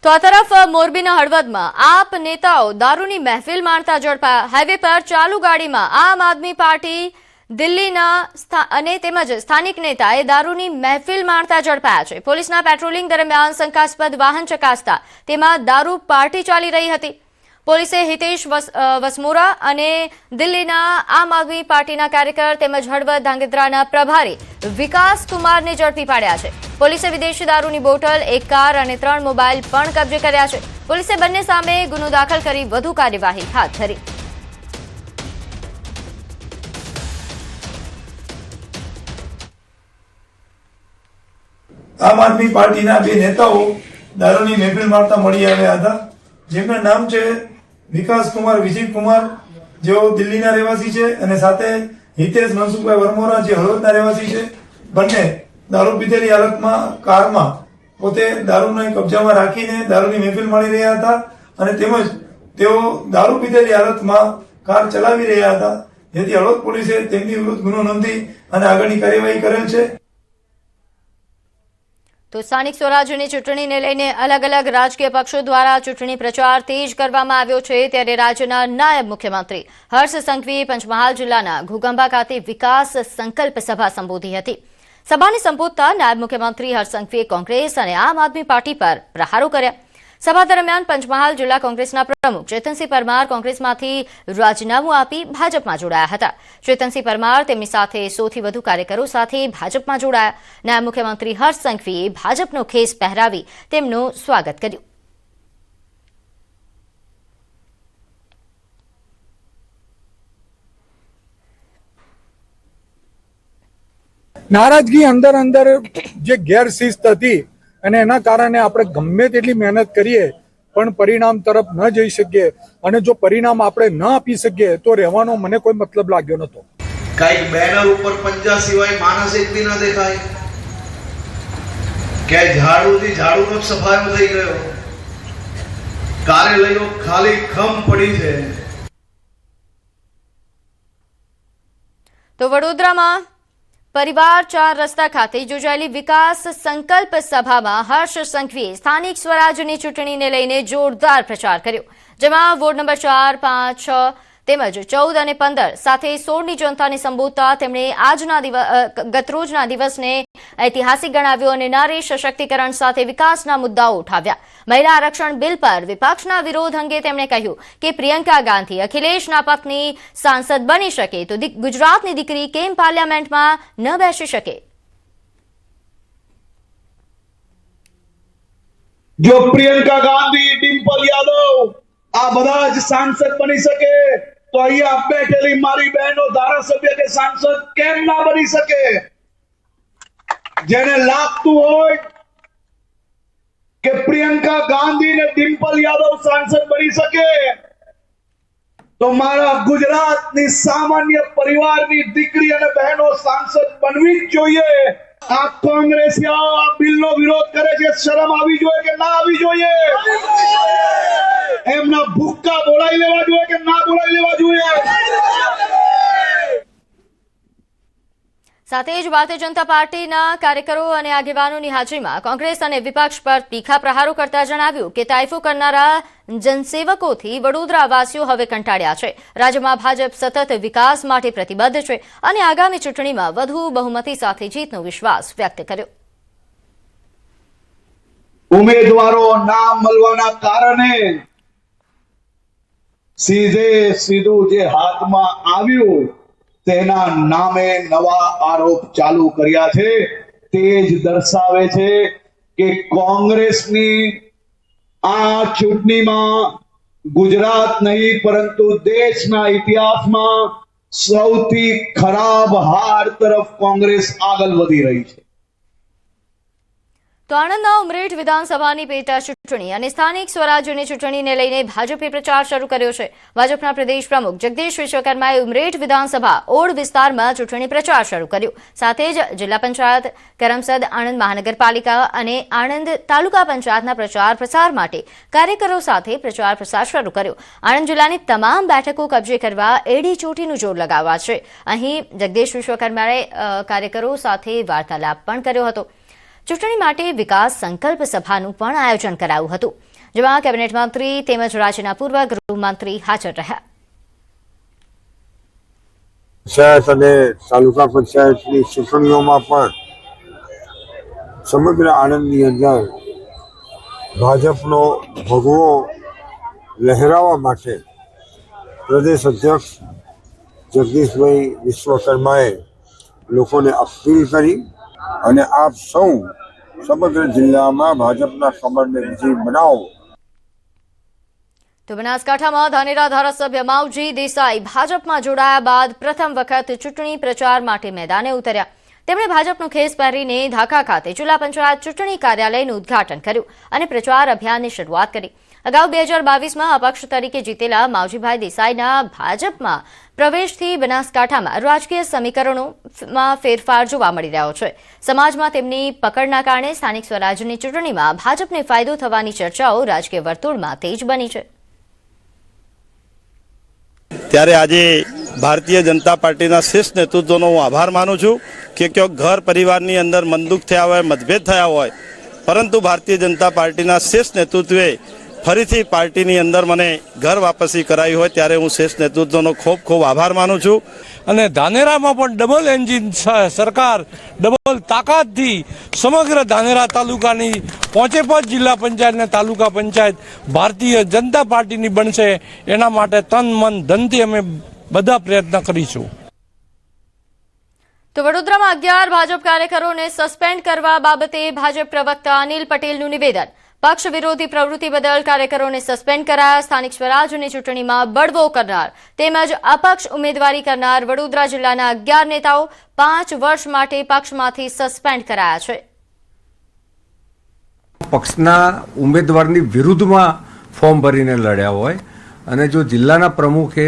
તો આ તરફ મોરબીના હળવદમાં આપ નેતાઓ દારૂની મહેફિલ માણતા ઝડપાયા। હાઈવે પર ચાલુ ગાડીમાં આમ આદમી પાર્ટી દિલ્હીના અને તેમજ સ્થાનિક નેતાએ દારૂની મહેફિલ માણતા ઝડપાયા છે। પોલીસના પેટ્રોલિંગ દરમિયાન શંકાસ્પદ વાહન ચકાસતા તેમાં દારૂ પાર્ટી ચાલી રહી હતી। પોલીસે હિતેશ વસમોરા અને દિલ્હીના આમ આદમી પાર્ટીના કાર્યકર તેમજ હળવદ ધાંગધ્રાના પ્રભારી વિકાસ કુમારને ઝડપી પાડ્યા છે। પોલીસે વિદેશી દારૂની બોટલ, એક કાર અને 3 મોબાઈલ પણ કબજે કર્યા છે। પોલીસે બંને સામે ગુનો દાખલ કરી વધુ કાર્યવાહી હાથ ધરી। આમ આદમી પાર્ટીના બે નેતાઓ દારૂની મહેફિલ મારતા મળી આવ્યા હતા, જેમના નામ છે વિકાસ કુમાર, વિજય કુમાર, જેઓ દિલ્હીના રહેવાસી છે, અને સાથે હિતેશ મનસુખભાઈ વરમોરા, જે હળવદના રહેવાસી છે। બંને દારૂ પીધેલી હાલતમાં કારમાં પોતે દારૂને કબજામાં રાખીને દારૂની મહેફિલ માણી રહ્યા હતા, અને તેમજ તેઓ દારૂ પીધેલી હાલતમાં કાર ચલાવી રહ્યા હતા, જેથી હળવદ પોલીસે તેમની વિરુદ્ધ ગુનો નોંધી અને આગળની કાર્યવાહી કરેલ છે। તો સ્થાનિક સ્વરાજ્યની ચૂંટણીને લઈને અલગ અલગ રાજકીય પક્ષો દ્વારા ચૂંટણી પ્રચાર તેજ કરવામાં આવ્યો છે, ત્યારે રાજ્યના નાયબ મુખ્યમંત્રી હર્ષ સંઘવીએ પંચમહાલ જિલ્લાના ઘોઘંબા ખાતે વિકાસ સંકલ્પ સભા સંબોધી હતી। સભાને સંબોધતા નાયબ મુખ્યમંત્રી હર્ષ સંઘવીએ કોંગ્રેસ અને આમ આદમી પાર્ટી પર પ્રહારો કર્યા। સભા દરમિયાન પંચમહાલ જિલ્લા કોંગ્રેસના પ્રમુખ ચેતનસિંહ પરમાર કોંગ્રેસમાંથી રાજીનામું આપી ભાજપમાં જોડાયા હતા। ચેતનસિંહ પરમાર તેમની સાથે 100 થી વધુ કાર્યકરો સાથે ભાજપમાં જોડાયા। નાયબ મુખ્યમંત્રી હર્ષ સંઘવીએ ભાજપનો ખેસ પહેરાવી તેમનું સ્વાગત કર્યું। નારાજગી અંદર જે ગેરશિસ્ત હતી અને એના કારણે આપણે ગમે તેટલી મહેનત કરીએ પણ પરિણામ તરફ ન જઈ શકીએ, અને જો પરિણામ આપણે ન આપી શકીએ તો રહેવાનો મને કોઈ મતલબ લાગ્યો નતો। કઈક બેનર ઉપર પંજા સિવાય માણસ એક બી ન દેખાય, કે ઝાડુથી ઝાડુનો સફાયો થઈ ગયો, કાર્યાલયો ખાલી ખમ પડી છે। તો વડોદરામાં પરિવાર 4 રસ્તા ખાતે યોજાયેલી વિકાસ સંકલ્પ સભામાં હર્ષ સંઘવીએ સ્થાનિક સ્વરાજ્યની ચૂંટણીને લઈને જોરદાર પ્રચાર કર્યો, જેમાં વોર્ડ નંબર 4, 5, 6 તેમજ 14 અને 15 સાથે 16ની જનતાને સંબોધતા તેમણે ગતરોજના દિવસને ઐતિહાસિક ગણાવ્યો અને નારી સશક્તિકરણ સાથે વિકાસના મુદ્દાઓ ઉઠાવ્યા। મહિલા આરક્ષણ બિલ પર વિપક્ષના વિરોધ અંગે તેમણે કહ્યું કે પ્રિયંકા ગાંધી અખિલેશના પત્ની સાંસદ બની શકે તો ગુજરાતની દીકરી કેમ પાર્લામેન્ટમાં ન બેસી શકે। જો પ્રિયંકા ગાંધી, ડિમ્પલ યાદવ આ બધા જ સાંસદ બની શકે તો અહીંયા બેઠેલી મારી બહેનો ધારાસભ્ય કે સાંસદ કેમ ના બની શકે? જેને લાગતું હોય કે પ્રિયંકા ગાંધી ને ડિમ્પલ યાદવ સાંસદ બની શકે તો મારા ગુજરાતની સામાન્ય પરિવારની દીકરી અને બહેનો સાંસદ બનવી જ જોઈએ। આ કોંગ્રેસીઓ આ બિલનો વિરોધ કરે છે, શરમ આવી જોઈએ કે ના આવી જોઈએ? એમના ભૂક્કા બોલાવી લેવા જોઈએ કે ના બોલાવી લેવા જોઈએ? સાથે જ ભારતીય જનતા પાર્ટીના કાર્યકરો અને આગેવાનોની હાજરીમાં કોંગ્રેસ અને વિપક્ષ પર તીખા પ્રહારો કરતા જણાવ્યું કે તાઇફો કરનારા જનસેવકોથી વડોદરાવાસીઓ હવે કંટાળ્યા છે। રાજ્યમાં ભાજપ સતત વિકાસ માટે પ્રતિબદ્ધ છે અને આગામી ચૂંટણીમાં વધુ બહુમતી સાથે જીતનો વિશ્વાસ વ્યક્ત કર્યો। ઉમેદવારો ના મળવાના કારણે સીધું જે હાથમાં આવ્યું તેના નામે નવા આરોપ ચાલુ કર્યા છે। તે જ દર્શાવે છે કે કોંગ્રેસની આ ચૂંટણીમાં ગુજરાત નહીં પરંતુ દેશના ઇતિહાસમાં સૌથી ખરાબ હાર તરફ કોંગ્રેસ આગળ વધી રહી છે। તો આણંદના ઉમરેઠ વિધાનસભાની પેટા ચૂંટણી અને સ્થાનિક સ્વરાજ્યની ચૂંટણીને લઈને ભાજપે પ્રચાર શરૂ કર્યો છે। ભાજપના પ્રદેશ પ્રમુખ જગદીશ વિશ્વકર્માએ ઉમરેઠ વિધાનસભા ઓડ વિસ્તારમાં ચૂંટણી પ્રચાર શરૂ કર્યો। સાથે જ જિલ્લા પંચાયત, કરમસદ, આણંદ મહાનગરપાલિકા અને આણંદ તાલુકા પંચાયતના પ્રચાર પ્રસાર માટે કાર્યકરો સાથે પ્રચાર પ્રસાર શરૂ કર્યો। આણંદ જિલ્લાની તમામ બેઠકો કબજે કરવા એડી ચોટીનું જોર લગાવવા છે। અહીં જગદીશ વિશ્વકર્માએ કાર્યકરો સાથે વાર્તાલાપ પણ કર્યો હતો। ચૂંટણી માટે વિકાસ સંકલ્પ સભાનું પણ આયોજન કરાયું હતું। જેમાં કેબિનેટ મંત્રી તેમજ રાજ્યના પૂર્વ ગૃહમંત્રી હાજર રહ્યા. પંચાયત અને તાલુકા પંચાયતની ચૂંટણીઓમાં પણ સમગ્ર આણંદની અંદર ભાજપનો ભગવો લહેરાવવા માટે પ્રદેશ અધ્યક્ષ જગદીશભાઈ વિશ્વકર્માએ લોકોને અપીલ કરી અને આપ સૌ સમગ્ર જિલ્લામાં ભાજપના કમળને વિજય બનાવો. તો બનાસકાંઠામાં ધાનેરા ધારાસભ્ય માવજી દેસાઈ ભાજપમાં જોડાયા બાદ પ્રથમ વખત ચૂંટણી પ્રચાર માટે મેદાને ઉતર્યા. તેમણે ભાજપનો ખેસ પહેરીને ધાખા ખાતે જિલ્લા પંચાયત ચૂંટણી કાર્યાલયનું ઉદ્ઘાટન કર્યું અને પ્રચાર અભિયાનની શરૂઆત કરી. અગાઉ 2022માં અપક્ષ તરીકે જીતેલા માવજીભાઈ દેસાઈના ભાજપમાં પ્રવેશથી બનાસકાંઠામાં રાજકીય સમીકરણોમાં ફેરફાર જોવા મળી રહ્યો છે. સમાજમાં તેમની પકડના કારણે સ્થાનિક સ્વરાજ્યની ચૂંટણીમાં ભાજપને ફાયદો થવાની ચર્ચાઓ રાજકીય વર્તુળમાં તેજ બની છે. ત્યારે આજે ભારતીય જનતા પાર્ટીના શ્રેષ્ઠ નેતૃત્વનો હું આભાર માનું છું કે ક્યાંક ઘર પરિવારની અંદર મનદુખ થયા હોય, મતભેદ થયા હોય, પરંતુ ભારતીય જનતા પાર્ટીના શ્રેષ્ઠ નેતૃત્વે ફરીથી પાર્ટીની અંદર મને ઘર વાપસી કરાવી હોય ત્યારે હું શ્રેષ્ઠ નેતૃત્વનો ખૂબ ખૂબ આભાર માનું છું. અને ધાનેરામાં પણ ડબલ એન્જિન સરકાર ડબલ તાકાતથી સમગ્ર ધાનેરા તાલુકાની 5 જિલ્લા પંચાયત અને તાલુકા પંચાયત ભારતીય જનતા પાર્ટીની બનશે. એના માટે તન મન ધનથી અમે બધા પ્રયત્ન કરીશું. તો વડોદરામાં 11 ભાજપ કાર્યકરોને સસ્પેન્ડ કરવા બાબતે ભાજપ પ્રવક્તા અનિલ પટેલનું નિવેદન. પક્ષ વિરોધી પ્રવૃત્તિ બદલ કાર્યકરોને સસ્પેન્ડ કરાયા. સ્થાનિક સ્વરાજ્યની ચૂંટણીમાં બળવો કરનાર તેમજ અપક્ષ ઉમેદવારી કરનાર વડોદરા જિલ્લાના 11 નેતાઓ 5 વર્ષ માટે પક્ષમાંથી સસ્પેન્ડ કરાયા છે. પક્ષના ઉમેદવારની વિરુદ્ધમાં ફોર્મ ભરીને લડ્યા હોય અને જો જિલ્લાના પ્રમુખે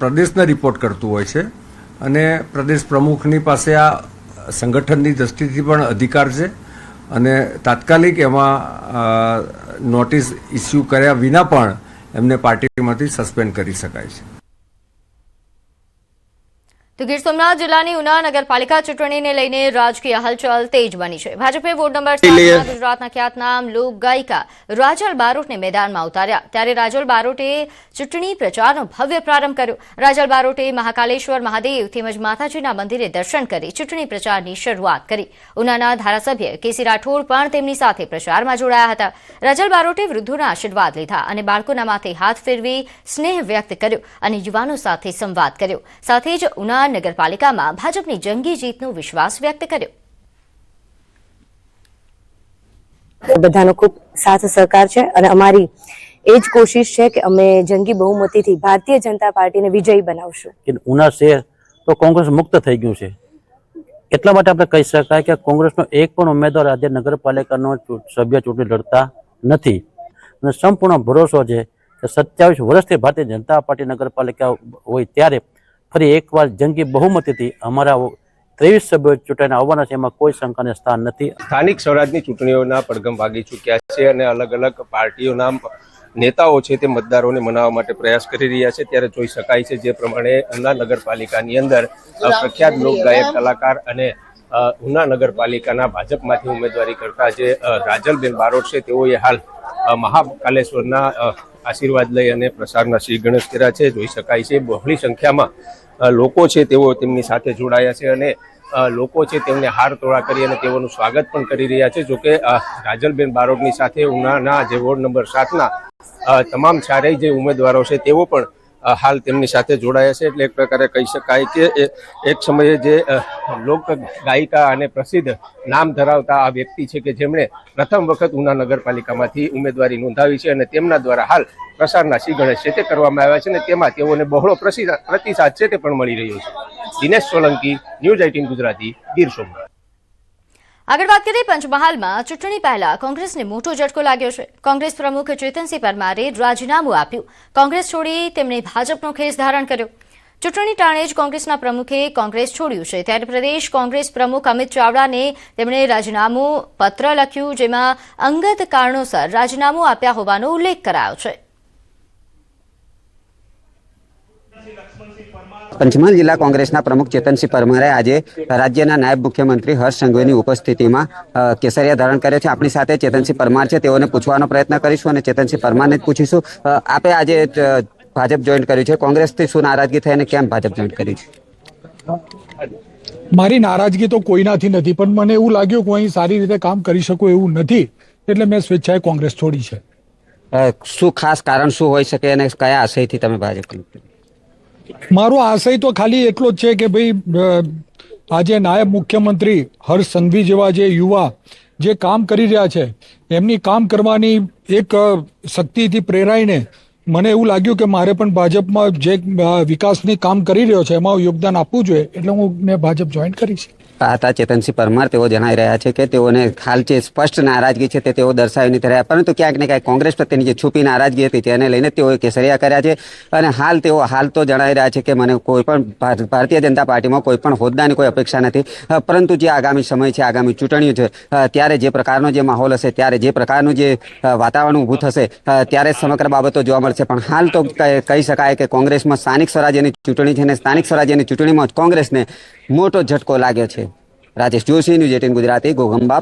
પ્રદેશને રિપોર્ટ કરતું હોય છે અને પ્રદેશ પ્રમુખની પાસે આ સંગઠનની દ્રષ્ટિથી પણ અધિકાર છે અને તાત્કાલિક એમાં નોટિસ ઇસ્યુ કર્યા વિના પણ એમને પાર્ટીમાંથી સસ્પેન્ડ કરી શકાય છે. તો ગીર સોમનાથ જિલ્લાની ઉના નગરપાલિકા ચૂંટણીને લઈને રાજકીય હલચલ તેજ બની છે. ભાજપે વોર્ડ નંબર 7માં ગુજરાતના ખ્યાતનામ લોક ગાયિકા રાજલ બારોટને મેદાનમાં ઉતાર્યા. ત્યારે રાજલ બારોટે ચૂંટણી પ્રચારનો ભવ્ય પ્રારંભ કર્યો. રાજલ બારોટે મહાકાલેશ્વર મહાદેવ તેમજ માતાજીના મંદિરે દર્શન કરી ચૂંટણી પ્રચારની શરૂઆત કરી. ઉનાના ધારાસભ્ય કેસી રાઠોડ પણ તેમની સાથે પ્રચારમાં જોડાયા હતા. રાજલ બારોટે વૃદ્ધોના આશીર્વાદ લીધા અને બાળકોના માથે હાથ ફેરવી સ્નેહ વ્યક્ત કર્યો અને યુવાનો સાથે સંવાદ કર્યો. સાથે જ ઉના નગરપાલિકામાં ભાજપની જંગી જીતનો વિશ્વાસ વ્યક્ત કર્યો. બધાનો ખૂબ સાથ સહકાર છે અને અમારી એ જ કોશિશ છે કે અમે જંગી બહુમતીથી ભારતીય જનતા પાર્ટીને વિજયી બનાવશું. ઉના શહેર તો કોંગ્રેસ મુક્ત થઈ ગયું છે. એટલા માટે આપણે કહી શકાય કે કોંગ્રેસનો એક પણ ઉમેદવાર આજે નગરપાલિકાનો સભ્ય ચૂંટણી લડતા નથી અને સંપૂર્ણ ભરોસો છે કે 27 વર્ષથી ભારતીય જનતા પાર્ટી નગરપાલિકા હોય ત્યારે ફરી એકવાર જંગી બહુમતીથી અમારા 23 સભ્યો ચૂંટાઈને આવવાના છે. એમાં કોઈ શંકાને સ્થાન નથી. સ્થાનિક સ્વરાજની ચૂંટણીઓના પડઘમ ભાગી ચૂક્યા છે અને અલગ અલગ પાર્ટીઓના નેતાઓ છે તે મતદારોને મનાવવા માટે પ્રયાસ કરી રહ્યા છે. ત્યારે જોઈ શકાય છે જે પ્રમાણે ઉના નગરપાલિકાની અંદર પ્રખ્યાત લોકગાયક કલાકાર અને ઉના નગરપાલિકાના ભાજપમાંથી ઉમેદવારી કરતા જે રાજલબેન બારોટ છે તેઓએ હાલ મહાકાલેશ્વરના આશીર્વાદ લઈ અને પ્રસારના શ્રી ગણેશ કર્યા છે. જોઈ શકાય છે બહોળી સંખ્યામાં લોકો છે તેઓ તેમની સાથે જોડાયા છે અને લોકો છે તેમને હાર તોડા કરી અને તેઓનું સ્વાગત પણ કરી રહ્યા છે. જોકે રાજલબેન બારોટની સાથે ઉનાના જે વોર્ડ નંબર 7ના તમામ ચારેય જે ઉમેદવારો છે તેઓ પણ હાલ તેમની સાથે જોડાયા છે. એટલે એક પ્રકારે કહી શકાય કે એક સમયે જે લોક ગાયિકા અને પ્રસિદ્ધ નામ ધરાવતા આ વ્યક્તિ છે કે જેમણે પ્રથમ વખત ઉના નગરપાલિકામાંથી ઉમેદવારી નોંધાવી છે અને તેમના દ્વારા હાલ પ્રસારના શ્રી ગણેશ છે તે કરવામાં આવ્યા છે અને તેમાં તેઓને બહોળો પ્રતિસાદ છે તે પણ મળી રહ્યો છે. દિનેશ સોલંકી, ન્યૂઝ 18 ગુજરાતી, ગીર સોમનાથ. આગળ વાત કરીએ પંચમહાલમાં ચૂંટણી પહેલા કોંગ્રેસને મોટો ઝટકો લાગ્યો છે. કોંગ્રેસ પ્રમુખ ચેતનસિંહ પરમારે રાજીનામું આપ્યું. કોંગ્રેસ છોડી તેમણે ભાજપનો ખેસ ધારણ કર્યો. ચૂંટણી ટાણે જ કોંગ્રેસના પ્રમુખે કોંગ્રેસ છોડ્યું છે. ત્યારે પ્રદેશ કોંગ્રેસ પ્રમુખ અમિત ચાવડાને તેમણે રાજીનામું પત્ર લખ્યું જેમાં અંગત કારણોસર રાજીનામું આપ્યા હોવાનો ઉલ્લેખ કરાયો છે. પંચમહાલ જિલ્લા કોંગ્રેસના પ્રમુખ ચેતનસિંહ પરમારે આજે રાજ્યના નાયબ મુખ્યમંત્રી હર્ષ સંઘવીની ઉપસ્થિતિમાં કેસરિયા ધારણ કર્યો છે. આપણી સાથે ચેતનસિંહ પરમાર છે, તેઓને પૂછવાનો પ્રયત્ન કરીશું અને ચેતનસિંહ પરમારને જ પૂછીશું. આપે આજે ભાજપ જોઈન કર્યું છે, કોંગ્રેસથી શું નારાજગી થઈ અને કેમ ભાજપ જોઈન કર્યું છે? મારી નારાજગી તો કોઈનાથી નથી, પણ મને એવું લાગ્યું કે હું અહીં સારી રીતે કામ કરી શકું એવું નથી, એટલે મેં સ્વેચ્છાએ કોંગ્રેસ છોડી છે. શું ખાસ કારણ શું હોઈ શકે અને કયા આશયથી તમે ભાજપ? મારો આશય તો ખાલી એટલો જ છે કે ભાઈ આજે નાયબ મુખ્યમંત્રી હર્ષ સંઘવી જેવા જે યુવા જે કામ કરી રહ્યા છે, એમની કામ કરવાની એક શક્તિથી પ્રેરાઈને મને એવું લાગ્યું કે મારે પણ ભાજપમાં જે વિકાસની કામ કરી રહ્યો છે એમાં યોગદાન આપવું જોઈએ, એટલે મેં ભાજપ જોઈન કરી છે. આ હતા ચેતનસિંહ પરમાર. તેઓ જણાવી રહ્યા છે કે તેઓને હાલ જે સ્પષ્ટ નારાજગી છે તે તેઓ દર્શાવી નથી રહ્યા, પરંતુ ક્યાંક ને ક્યાંક કોંગ્રેસ પ્રત્યેની જે છુપી નારાજગી હતી તેને લઈને તેઓએ કેસરિયા કર્યા છે. અને હાલ તો જણાવી રહ્યા છે કે મને કોઈ પણ ભારતીય જનતા પાર્ટીમાં કોઈ પણ હોદ્દાની કોઈ અપેક્ષા નથી, પરંતુ જે આગામી સમય છે, આગામી ચૂંટણીઓ છે, ત્યારે જે પ્રકારનો જે માહોલ હશે, ત્યારે જે પ્રકારનું જે વાતાવરણ ઊભું થશે, ત્યારે સમગ્ર બાબતો જોવા મળશે. પણ હાલ તો કહી શકાય કે કોંગ્રેસમાં સ્થાનિક સ્વરાજ્યની ચૂંટણી છે અને સ્થાનિક સ્વરાજ્યની ચૂંટણીમાં જ કોંગ્રેસને મોટો ઝટકો લાગ્યો છે. રાજેશ જોશી, ન્યૂઝ 18 ગુજરાતી, ઘોઘંબા.